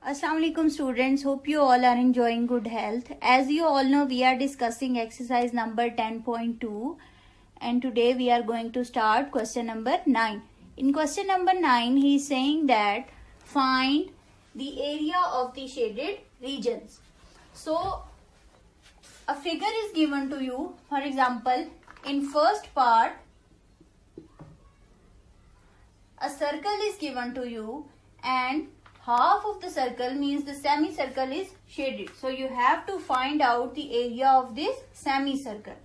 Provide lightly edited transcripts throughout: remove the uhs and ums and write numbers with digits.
Assalamu alaikum students, hope you all are enjoying good health. As you all know, we are discussing exercise number 10.2 and today we are going to start question number 9. In question number 9, he is saying that find the area of the shaded regions. So, a figure is given to you. For example, in first part, a circle is given to you and half of the circle means the semicircle is shaded. So you have to find out the area of this semicircle.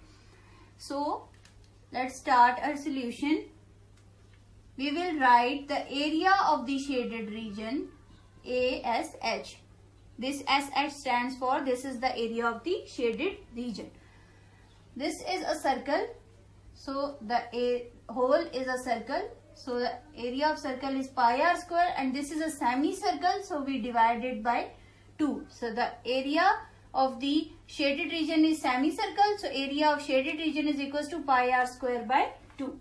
So let's start our solution. We will write the area of the shaded region ASH. This SH stands for this is the area of the shaded region. This is a circle. So the whole is a circle. So the area of circle is pi r square and this is a semicircle. So we divide it by 2. So the area of the shaded region is semicircle. So area of shaded region is equals to pi r square by 2.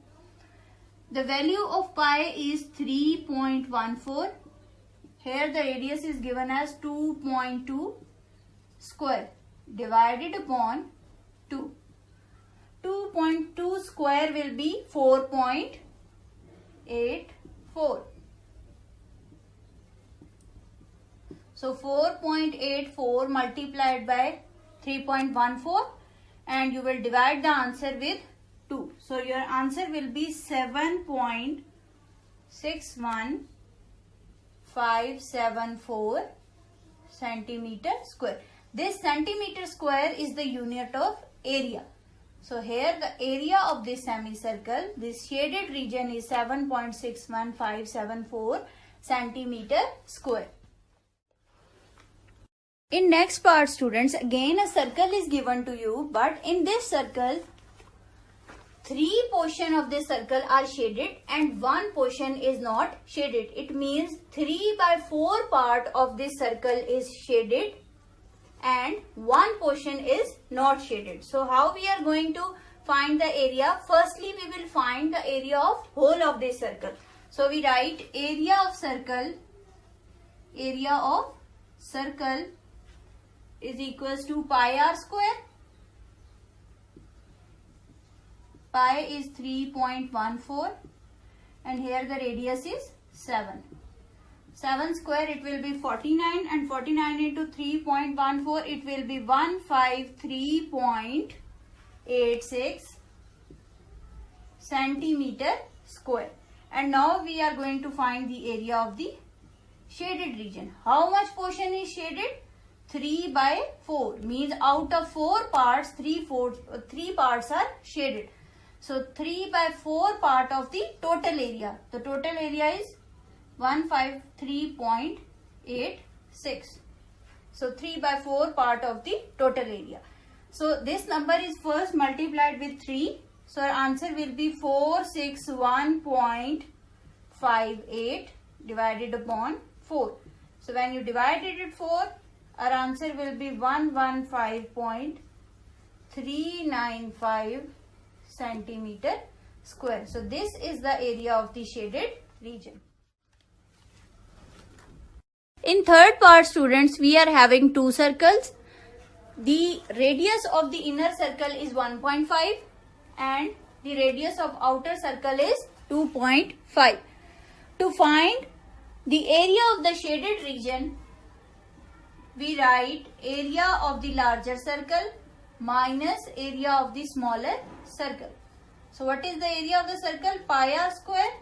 The value of pi is 3.14. Here the radius is given as 2.2 square divided upon 2. 2.2 square will be 4.84. So 4.84 multiplied by 3.14 and you will divide the answer with 2. So your answer will be 7.61574 centimeter square. This centimeter square is the unit of area. So here the area of this semicircle, this shaded region is 7.61574 centimeter square. In next part students, again a circle is given to you, but in this circle, 3 portion of this circle are shaded and 1 portion is not shaded. It means 3/4 part of this circle is shaded and 1 portion is not shaded. So how we are going to find the area? Firstly, we will find the area of whole of this circle. So we write area of circle is equals to pi r square. Pi is 3.14 and here the radius is 7. 7 square it will be 49 and 49 into 3.14 it will be 153.86 centimeter square. And now we are going to find the area of the shaded region. How much portion is shaded? 3/4 means out of 4 parts, 3 parts are shaded. So 3/4 part of the total area. The total area is 153.86. So 3/4 part of the total area. So this number is first multiplied with 3. So our answer will be 461.58 divided upon 4. So when you divide it with 4, our answer will be 115.395 centimeter square. So this is the area of the shaded region. In third part students, we are having 2 circles. The radius of the inner circle is 1.5 and the radius of outer circle is 2.5. To find the area of the shaded region, we write area of the larger circle minus area of the smaller circle. So what is the area of the circle? Pi r square.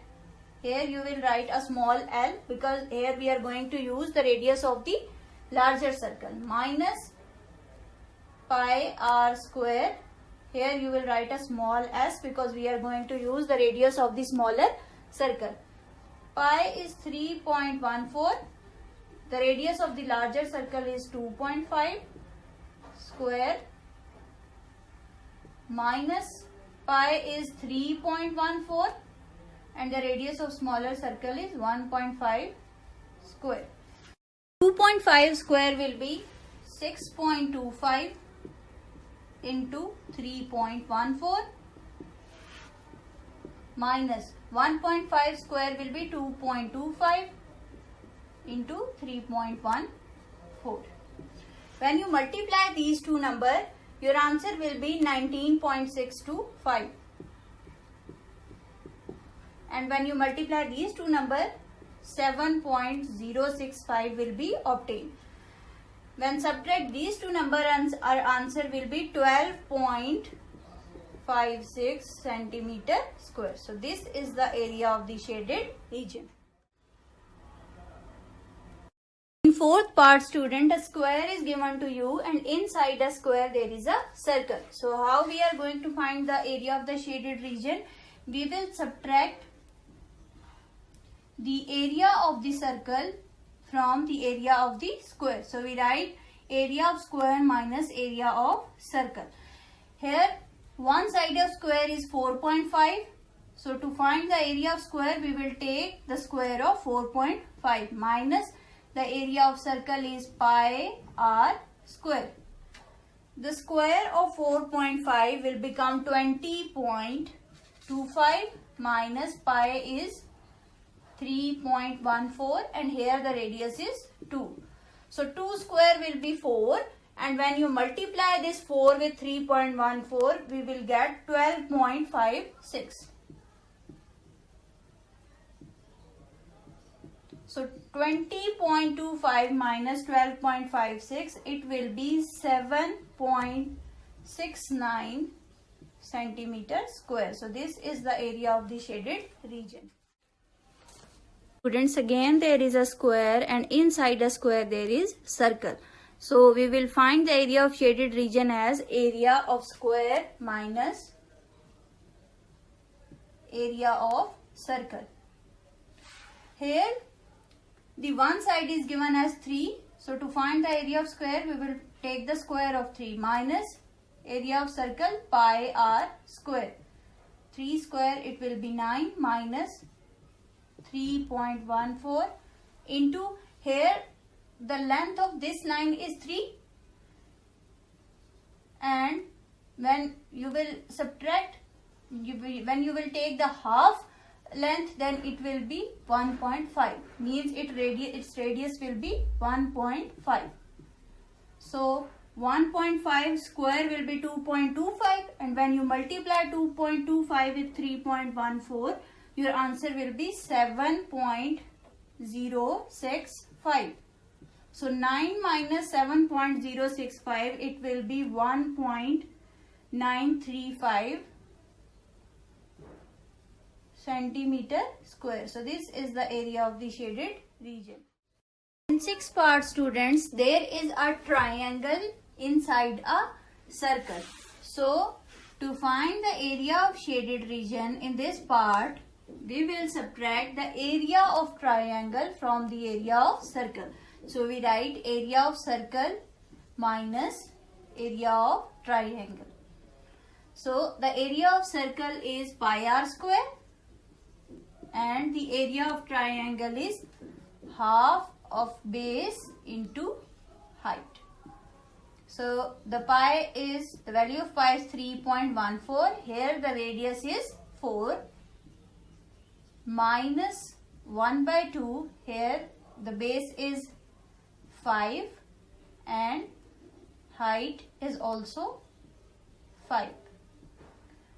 Here you will write a small l because here we are going to use the radius of the larger circle minus pi r square. Here you will write a small s because we are going to use the radius of the smaller circle. Pi is 3.14. The radius of the larger circle is 2.5 square minus pi is 3.14 and the radius of smaller circle is 1.5 square. 2.5 square will be 6.25 into 3.14 minus 1.5 square will be 2.25 into 3.14. When you multiply these two numbers, your answer will be 19.625. And when you multiply these two numbers, 7.065 will be obtained. When subtract these two numbers, our answer will be 12.56 centimeter square. So this is the area of the shaded region. In fourth part, student, a square is given to you and inside a square there is a circle. So how we are going to find the area of the shaded region? We will subtract the area of the circle from the area of the square. So we write area of square minus area of circle. Here one side of square is 4.5. So to find the area of square, we will take the square of 4.5 minus the area of circle is pi r square. The square of 4.5 will become 20.25 minus pi is 3.14 and here the radius is 2. So 2 square will be 4 and when you multiply this 4 with 3.14 we will get 12.56. So 20.25 minus 12.56, it will be 7.69 centimeter square. So this is the area of the shaded region. Students, again there is a square and inside a square there is circle. So we will find the area of shaded region as area of square minus area of circle. Here the one side is given as 3. So to find the area of square, we will take the square of 3 minus area of circle pi r square. 3 square it will be 9 minus 3.14 into here the length of this line is 3 and when you will subtract, when you will take the half length, then it will be 1.5, means its radius will be 1.5. So 1.5 square will be 2.25 and when you multiply 2.25 with 3.14, your answer will be 7.065. So 9 minus 7.065, it will be 1.935 centimeter square. So this is the area of the shaded region. In 6th part, students, there is a triangle inside a circle. So to find the area of shaded region in this part, we will subtract the area of triangle from the area of circle. So we write area of circle minus area of triangle. So the area of circle is pi r square and the area of triangle is half of base into height. So the value of pi is 3.14. Here the radius is 4 minus 1 by 2. Here the base is 5 and height is also 5.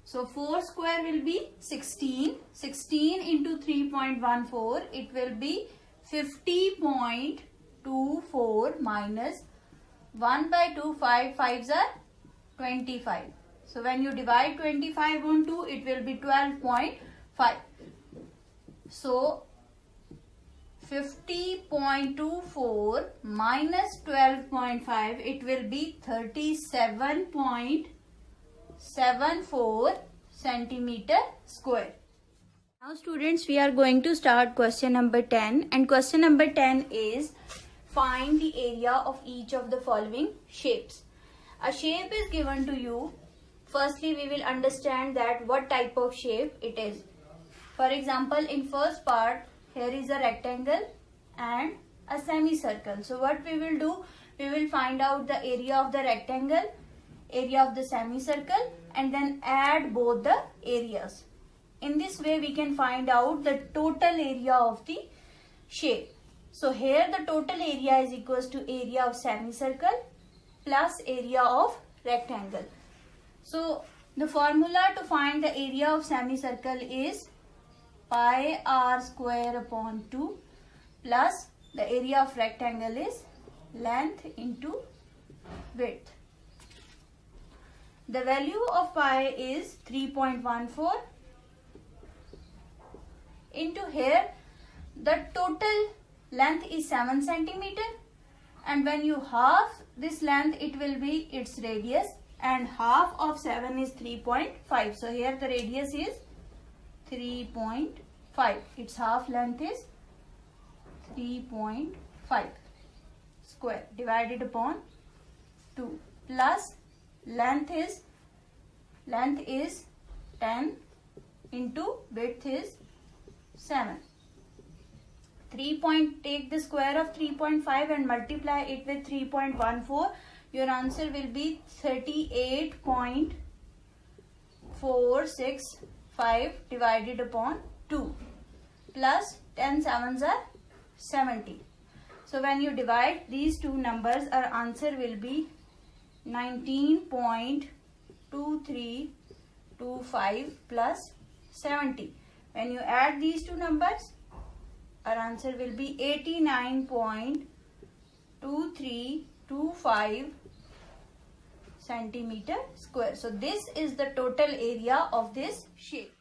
So 4 square will be 16. 16 into 3.14, it will be 50.24 minus 1 by 2, 5 5s are 25. So when you divide 25 on 2, it will be 12.5. So 50.24 minus 12.5, it will be 37.74 centimeter square. Now students, we are going to start question number 10 and question number 10 is find the area of each of the following shapes. A shape is given to you. Firstly, we will understand that what type of shape it is. For example, in first part, here is a rectangle and a semicircle. So what we will do, we will find out the area of the rectangle, area of the semicircle and then add both the areas. In this way, we can find out the total area of the shape. So here the total area is equals to area of semicircle plus area of rectangle. So the formula to find the area of semicircle is pi r square upon 2 plus the area of rectangle is length into width. The value of pi is 3.14 into here the total length is 7 centimeter, and when you half this length it will be its radius, and half of 7 is 3.5. So here the radius is 3.5. Its half length is 3.5 square divided upon 2 plus length is 10 into width is 7. Take the square of 3.5 and multiply it with 3.14. Your answer will be 38.465 divided upon 2 plus 10 sevens are 70. So when you divide these two numbers, our answer will be 19.2325 plus 70. When you add these two numbers, our answer will be 89.2325 centimeter square. So this is the total area of this shape.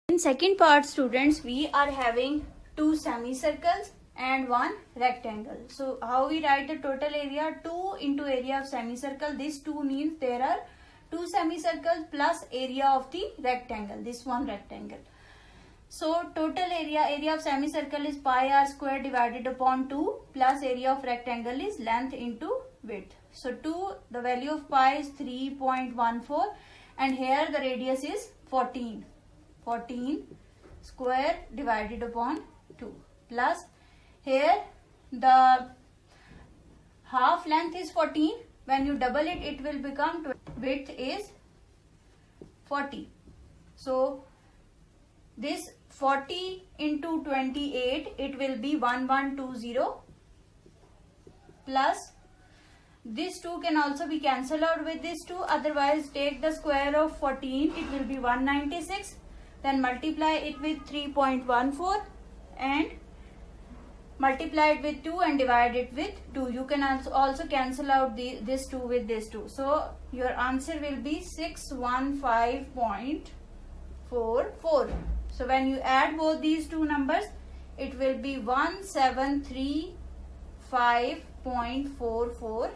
In second part, students, we are having two semicircles and one rectangle. So how we write the total area? 2 into area of semicircle. This 2 means there are two semicircles plus area of the rectangle. This one rectangle. So total area of semicircle is pi r square divided upon 2 plus area of rectangle is length into width. So the value of pi is 3.14 and here the radius is 14 square divided upon 2 plus here the half length is 14. When you double it, it will become 20. Width is 40. So this 40 into 28, it will be 1120 plus this 2 can also be cancelled out with this 2. Otherwise, take the square of 14, it will be 196. Then multiply it with 3.14 and multiply it with 2 and divide it with 2. You can also cancel out this 2 with this 2. So your answer will be 615.44. So when you add both these two numbers, it will be 1735.44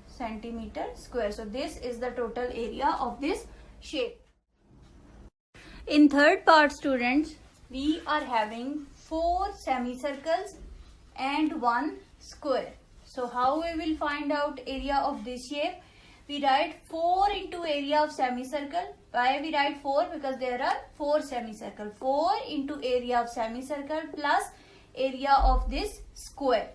centimeter square. So this is the total area of this shape. In third part, students, we are having 4 semicircles and 1 square. So how we will find out area of this shape? We write 4 into area of semicircle. Why we write 4? Because there are 4 semicircle. 4 into area of semicircle plus area of this square.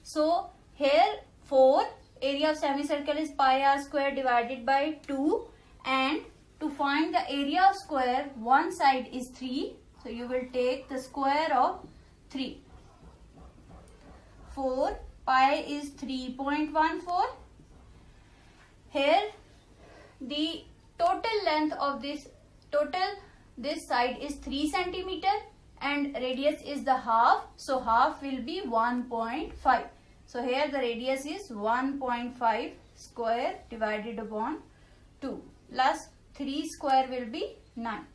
So here 4, area of semicircle is pi r square divided by 2, and to find the area of square, one side is 3. So you will take the square of 3. 4 pi is 3.14. Here the total length of this side is 3 centimeter and radius is the half. So half will be 1.5. So here the radius is 1.5 square divided upon 2 plus 3 square will be 9.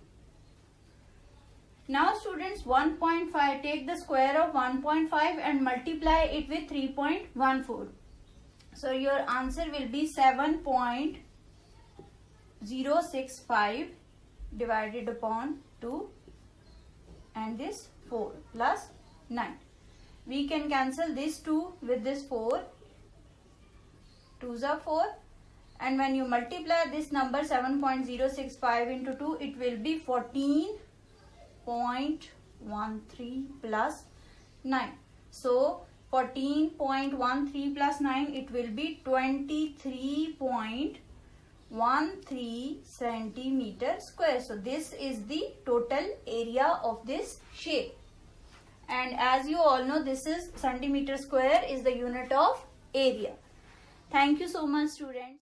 Now students, 1.5, take the square of 1.5 and multiply it with 3.14. So your answer will be 7.065 divided upon 2 and this 4 plus 9. We can cancel this 2 with this 4. 2s are 4. And when you multiply this number 7.065 into 2, it will be 14.13 plus 9. So 14.13 plus 9, it will be 23.13 centimeter square. So this is the total area of this shape. and as you all know, this is centimeter square is the unit of area. Thank you so much, students.